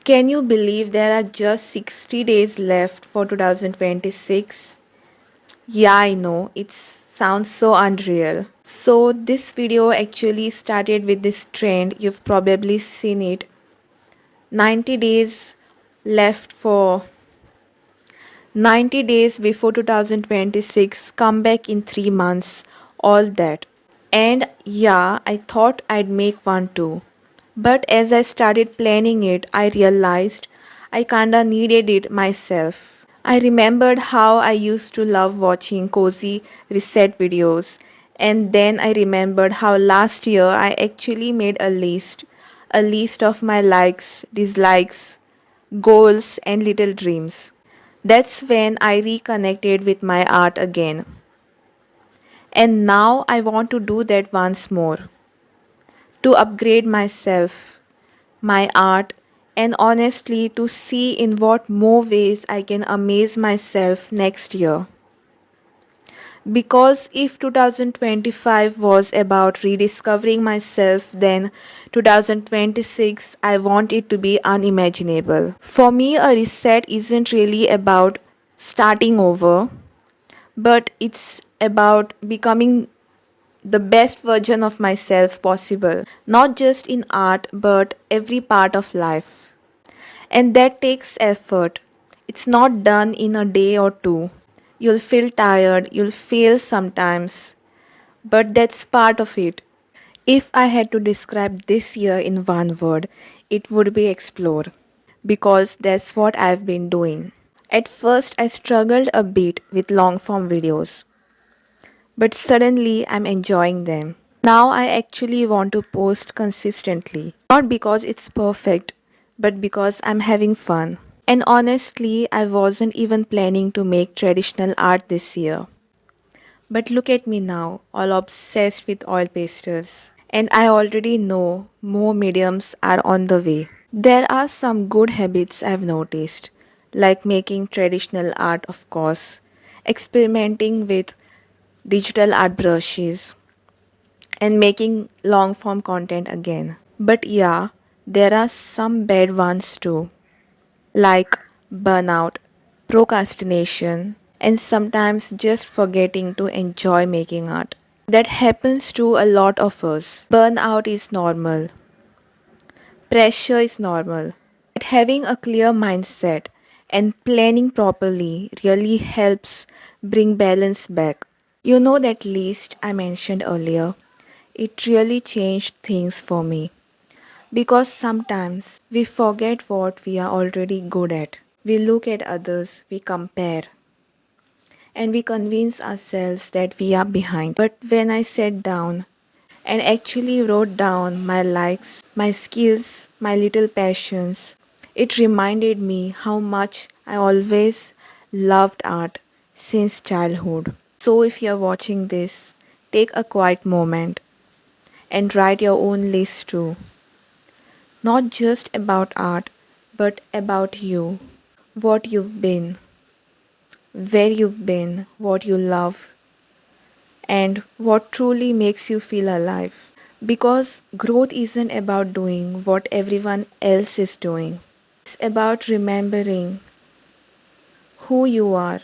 Can you believe there are just 60 days left for 2026? Yeah, I know, it sounds so unreal. So, this video actually started with this trend, you've probably seen it. 90 days left for 90 days before 2026, come back in 3 months, all that. And yeah, I thought I'd make one too. But as I started planning it, I realized I kinda needed it myself. I remembered how I used to love watching cozy reset videos, and then I remembered how last year I actually made a list of my likes, dislikes, goals, and little dreams. That's when I reconnected with my art again. And now I want to do that once more to upgrade myself, my art, and honestly to see in what more ways I can amaze myself next year. Because if 2025 was about rediscovering myself, then 2026 I want it to be unimaginable. For me, a reset isn't really about starting over, but it's about becoming the best version of myself possible, not just in art, but every part of life. And that takes effort. It's not done in a day or two. You'll feel tired, you'll fail sometimes, but that's part of it. If I had to describe this year in one word, it would be explore, because that's what I've been doing. At first, I struggled a bit with long form videos, but suddenly I'm enjoying them. Now I actually want to post consistently, not because it's perfect, but because I'm having fun. And honestly, I wasn't even planning to make traditional art this year. But look at me now, all obsessed with oil pastels. And I already know more mediums are on the way. There are some good habits I've noticed, like making traditional art, of course, experimenting with digital art brushes, and making long form content again. But yeah, there are some bad ones too, like burnout, procrastination, and sometimes just forgetting to enjoy making art. That happens to a lot of us. Burnout is normal, pressure is normal, but having a clear mindset and planning properly really helps bring balance back. You know that list I mentioned earlier? It really changed things for me. Because sometimes we forget what we are already good at. We look at others, we compare, and we convince ourselves that we are behind. But when I sat down and actually wrote down my likes, my skills, my little passions, it reminded me how much I always loved art since childhood. So if you're watching this, take a quiet moment and write your own list too. Not just about art, but about you, what you've been, where you've been, what you love, and what truly makes you feel alive. Because growth isn't about doing what everyone else is doing, it's about remembering who you are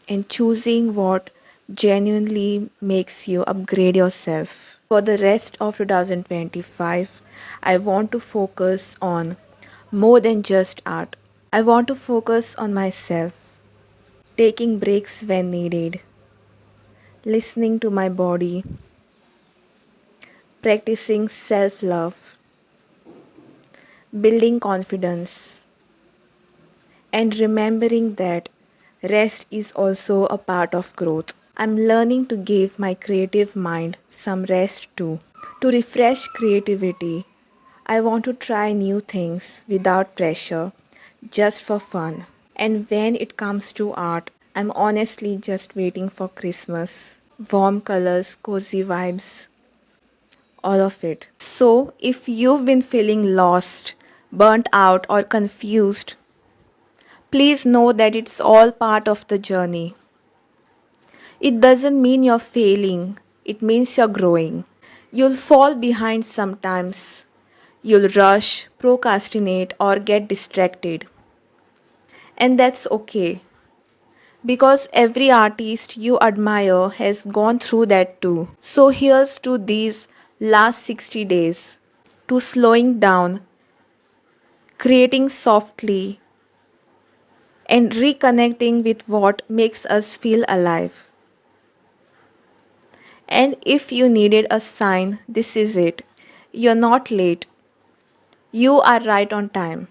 and choosing what genuinely makes you upgrade yourself. For the rest of 2025, I want to focus on more than just art. I want to focus on myself, taking breaks when needed, listening to my body, practicing self love, building confidence, and remembering that rest is also a part of growth. I'm learning to give my creative mind some rest too. To refresh creativity, I want to try new things without pressure, just for fun. And when it comes to art, I'm honestly just waiting for Christmas. Warm colors, cozy vibes, all of it. So, if you've been feeling lost, burnt out, or confused, please know that it's all part of the journey. It doesn't mean you're failing, it means you're growing. You'll fall behind sometimes. You'll rush, procrastinate, or get distracted. And that's okay because every artist you admire has gone through that too. So here's to these last 60 days, to slowing down, creating softly, and reconnecting with what makes us feel alive. And if you needed a sign, this is it. You're not late. You are right on time.